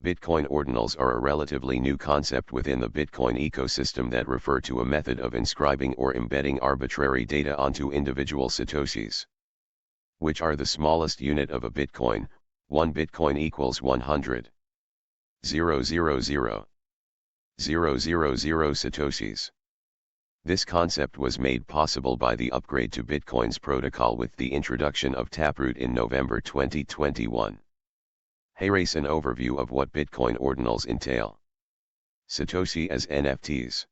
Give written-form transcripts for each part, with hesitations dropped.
Bitcoin Ordinals are a relatively new concept within the Bitcoin ecosystem that refer to a method of inscribing or embedding arbitrary data onto individual Satoshis, which are the smallest unit of a Bitcoin. 1 Bitcoin equals 100,000 Satoshis. This concept was made possible by the upgrade to Bitcoin's protocol with the introduction of Taproot in November 2021. Here's an overview of what Bitcoin Ordinals entail. Satoshi as NFTs.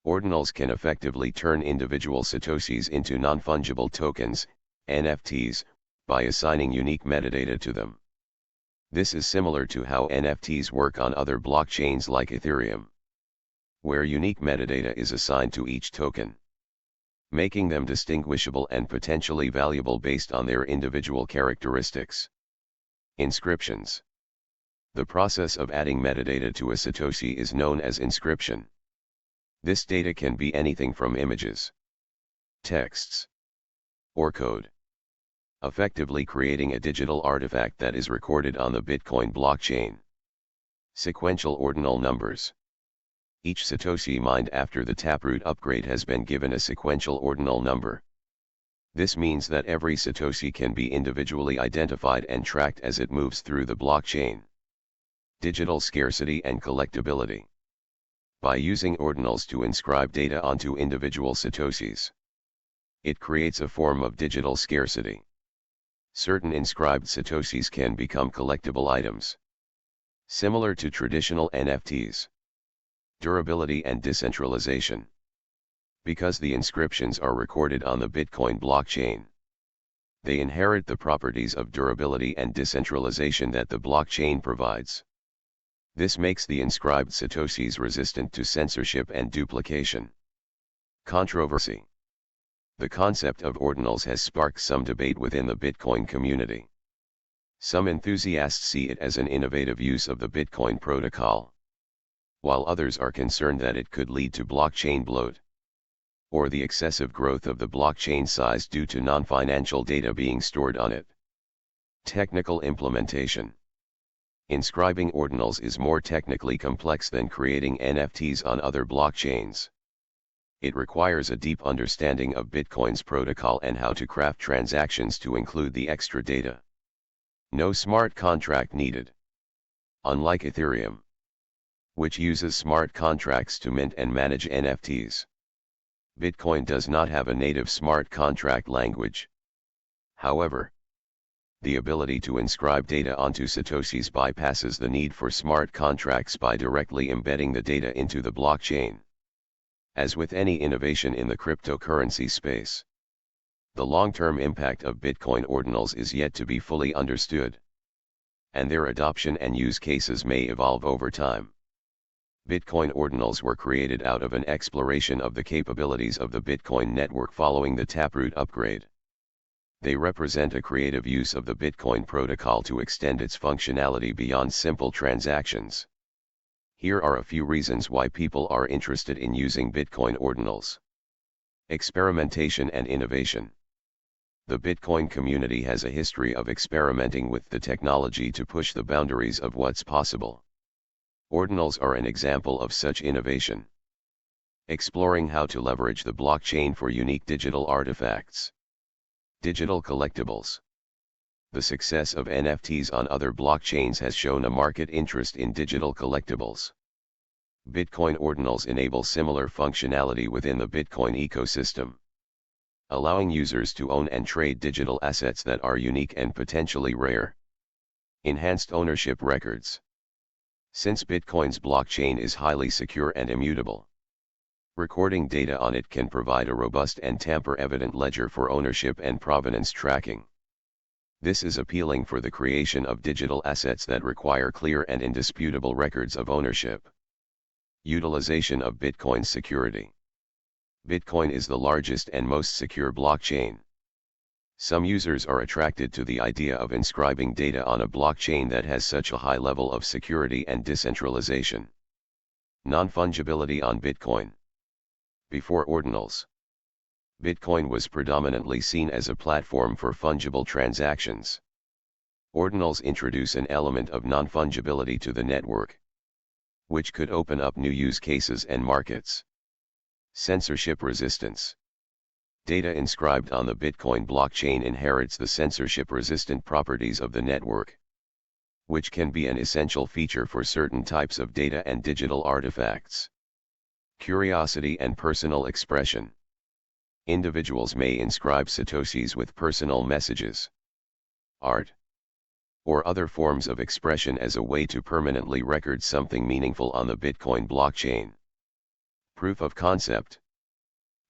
Ordinals can effectively turn individual Satoshis into non-fungible tokens, NFTs, by assigning unique metadata to them. This is similar to how NFTs work on other blockchains like Ethereum, where unique metadata is assigned to each token, making them distinguishable and potentially valuable based on their individual characteristics. Inscriptions. The process of adding metadata to a Satoshi is known as inscription. This data can be anything from images, texts, or code, effectively creating a digital artifact that is recorded on the Bitcoin blockchain. Sequential ordinal numbers. Each Satoshi mined after the Taproot upgrade has been given a sequential ordinal number. This means that every Satoshi can be individually identified and tracked as it moves through the blockchain. Digital scarcity and collectibility. By using ordinals to inscribe data onto individual Satoshis, it creates a form of digital scarcity. Certain inscribed Satoshis can become collectible items, similar to traditional NFTs. Durability and decentralization. Because the inscriptions are recorded on the Bitcoin blockchain, they inherit the properties of durability and decentralization that the blockchain provides. This makes the inscribed Satoshis resistant to censorship and duplication. Controversy. The concept of ordinals has sparked some debate within the Bitcoin community. Some enthusiasts see it as an innovative use of the Bitcoin protocol, while others are concerned that it could lead to blockchain bloat, or the excessive growth of the blockchain size due to non-financial data being stored on it. Technical implementation. Inscribing ordinals is more technically complex than creating NFTs on other blockchains. It requires a deep understanding of Bitcoin's protocol and how to craft transactions to include the extra data. No smart contract needed. Unlike Ethereum, which uses smart contracts to mint and manage NFTs, Bitcoin does not have a native smart contract language. However, the ability to inscribe data onto Satoshis bypasses the need for smart contracts by directly embedding the data into the blockchain. As with any innovation in the cryptocurrency space, the long-term impact of Bitcoin Ordinals is yet to be fully understood, and their adoption and use cases may evolve over time. Bitcoin Ordinals were created out of an exploration of the capabilities of the Bitcoin network following the Taproot upgrade. They represent a creative use of the Bitcoin protocol to extend its functionality beyond simple transactions. Here are a few reasons why people are interested in using Bitcoin Ordinals. Experimentation and innovation. The Bitcoin community has a history of experimenting with the technology to push the boundaries of what's possible. Ordinals are an example of such innovation. Exploring how to leverage the blockchain for unique digital artifacts. Digital collectibles. The success of NFTs on other blockchains has shown a market interest in digital collectibles. Bitcoin Ordinals enable similar functionality within the Bitcoin ecosystem, allowing users to own and trade digital assets that are unique and potentially rare. Enhanced ownership records. Since Bitcoin's blockchain is highly secure and immutable, recording data on it can provide a robust and tamper-evident ledger for ownership and provenance tracking. This is appealing for the creation of digital assets that require clear and indisputable records of ownership. Utilization of Bitcoin's security. Bitcoin is the largest and most secure blockchain. Some users are attracted to the idea of inscribing data on a blockchain that has such a high level of security and decentralization. Non-fungibility on Bitcoin. Before Ordinals, Bitcoin was predominantly seen as a platform for fungible transactions. Ordinals introduce an element of non-fungibility to the network, which could open up new use cases and markets. Censorship resistance. Data inscribed on the Bitcoin blockchain inherits the censorship-resistant properties of the network, which can be an essential feature for certain types of data and digital artifacts. Curiosity and personal expression. Individuals may inscribe Satoshis with personal messages, art, or other forms of expression as a way to permanently record something meaningful on the Bitcoin blockchain. Proof of concept.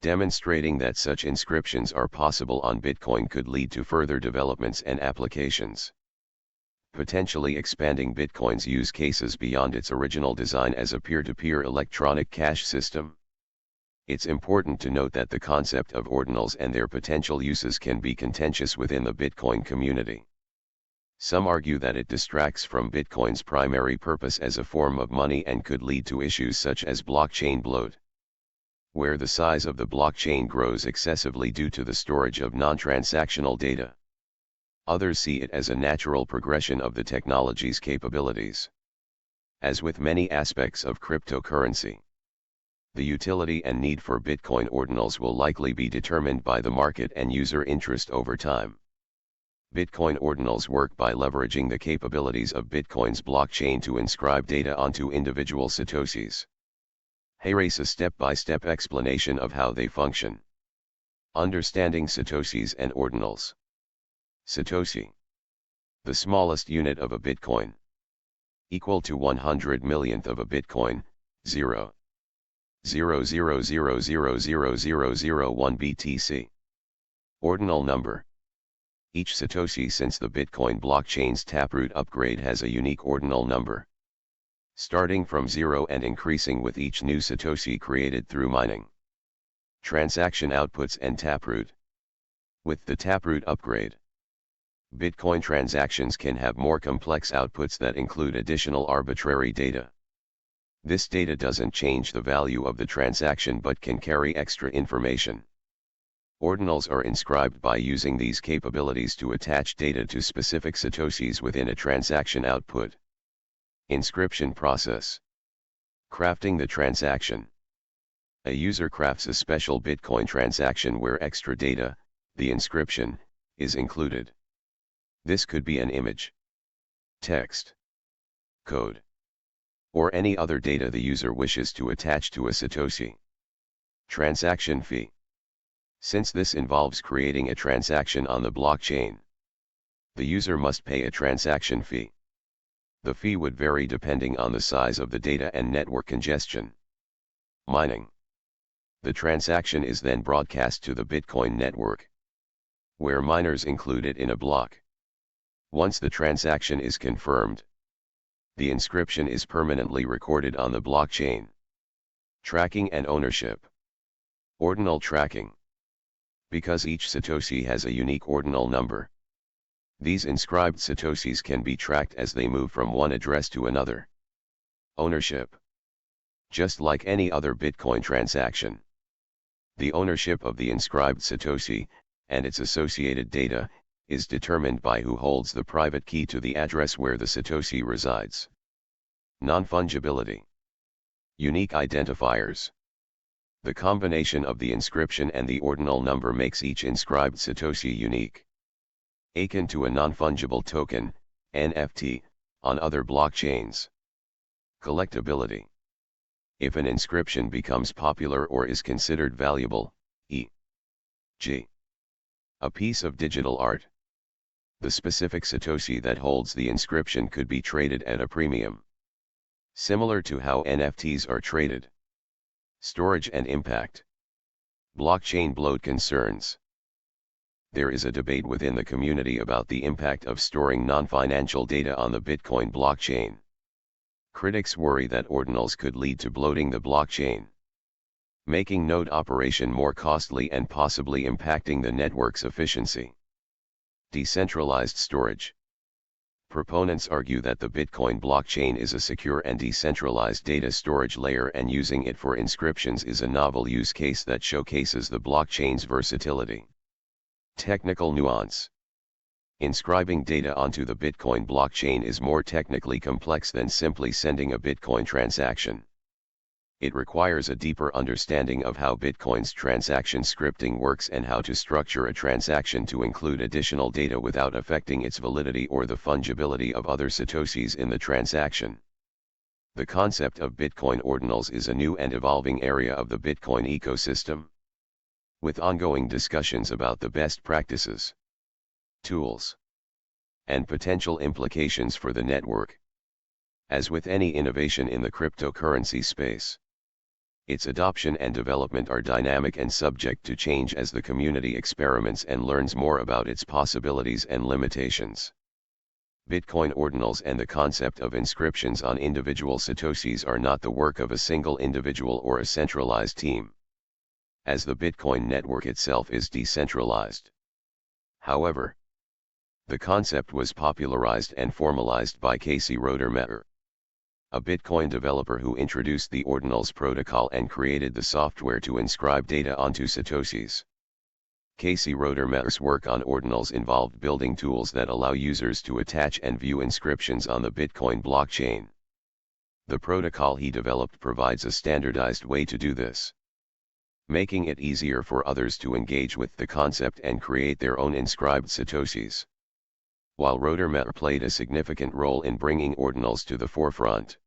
Demonstrating that such inscriptions are possible on Bitcoin could lead to further developments and applications, potentially expanding Bitcoin's use cases beyond its original design as a peer-to-peer electronic cash system. It's important to note that the concept of ordinals and their potential uses can be contentious within the Bitcoin community. Some argue that it distracts from Bitcoin's primary purpose as a form of money and could lead to issues such as blockchain bloat, where the size of the blockchain grows excessively due to the storage of non-transactional data. Others see it as a natural progression of the technology's capabilities. As with many aspects of cryptocurrency, the utility and need for Bitcoin ordinals will likely be determined by the market and user interest over time. Bitcoin ordinals work by leveraging the capabilities of Bitcoin's blockchain to inscribe data onto individual Satoshis. Here's a step-by-step explanation of how they function. Understanding Satoshis and ordinals. Satoshi, the smallest unit of a Bitcoin, equal to 100 millionth of a Bitcoin, 0.000000001 BTC. Ordinal number. Each Satoshi since the Bitcoin blockchain's taproot upgrade has a unique ordinal number, starting from 0 and increasing with each new Satoshi created through mining. Transaction outputs and taproot. With the taproot upgrade, Bitcoin transactions can have more complex outputs that include additional arbitrary data. This data doesn't change the value of the transaction but can carry extra information. Ordinals are inscribed by using these capabilities to attach data to specific Satoshis within a transaction output. Inscription process. Crafting the transaction. A user crafts a special Bitcoin transaction where extra data, the inscription, is included. This could be an image, text, code, or any other data the user wishes to attach to a Satoshi. Transaction fee. Since this involves creating a transaction on the blockchain, the user must pay a transaction fee. The fee would vary depending on the size of the data and network congestion. Mining. The transaction is then broadcast to the Bitcoin network, where miners include it in a block. Once the transaction is confirmed, the inscription is permanently recorded on the blockchain. Tracking and ownership. Ordinal tracking. Because each Satoshi has a unique ordinal number, these inscribed Satoshis can be tracked as they move from one address to another. Ownership. Just like any other Bitcoin transaction, the ownership of the inscribed Satoshi, and its associated data, is determined by who holds the private key to the address where the Satoshi resides. Non-fungibility. Unique identifiers. The combination of the inscription and the ordinal number makes each inscribed Satoshi unique, akin to a non-fungible token, NFT, on other blockchains. Collectability. If an inscription becomes popular or is considered valuable, e.g., a piece of digital art, the specific Satoshi that holds the inscription could be traded at a premium, similar to how NFTs are traded. Storage and impact. Blockchain bloat concerns. There is a debate within the community about the impact of storing non-financial data on the Bitcoin blockchain. Critics worry that ordinals could lead to bloating the blockchain, making node operation more costly and possibly impacting the network's efficiency. Decentralized storage. Proponents argue that the Bitcoin blockchain is a secure and decentralized data storage layer, and using it for inscriptions is a novel use case that showcases the blockchain's versatility. Technical nuance. Inscribing data onto the Bitcoin blockchain is more technically complex than simply sending a Bitcoin transaction. It requires a deeper understanding of how Bitcoin's transaction scripting works and how to structure a transaction to include additional data without affecting its validity or the fungibility of other Satoshis in the transaction. The concept of Bitcoin Ordinals is a new and evolving area of the Bitcoin ecosystem, with ongoing discussions about the best practices, tools, and potential implications for the network. As with any innovation in the cryptocurrency space, its adoption and development are dynamic and subject to change as the community experiments and learns more about its possibilities and limitations. Bitcoin Ordinals and the concept of inscriptions on individual Satoshis are not the work of a single individual or a centralized team, as the Bitcoin network itself is decentralized. However, the concept was popularized and formalized by Casey Roedermeyer, a Bitcoin developer who introduced the Ordinals protocol and created the software to inscribe data onto Satoshis. Casey Roedermeyer's work on Ordinals involved building tools that allow users to attach and view inscriptions on the Bitcoin blockchain. The protocol he developed provides a standardized way to do this, making it easier for others to engage with the concept and create their own inscribed Satoshis. While Roedermeyer played a significant role in bringing Ordinals to the forefront,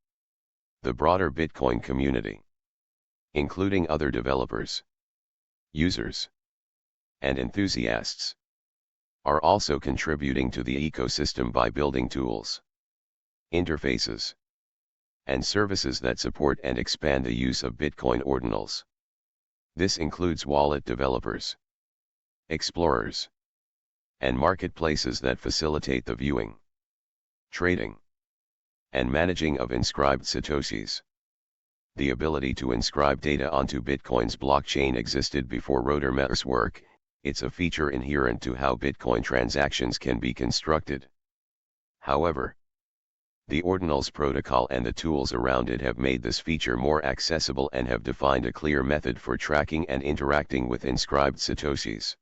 the broader Bitcoin community, including other developers, users, and enthusiasts, are also contributing to the ecosystem by building tools, interfaces, and services that support and expand the use of Bitcoin Ordinals. This includes wallet developers, explorers, and marketplaces that facilitate the viewing, trading, and managing of inscribed Satoshis. The ability to inscribe data onto Bitcoin's blockchain existed before Roedermeyer's work. It's a feature inherent to how Bitcoin transactions can be constructed. However, the Ordinals protocol and the tools around it have made this feature more accessible and have defined a clear method for tracking and interacting with inscribed Satoshis.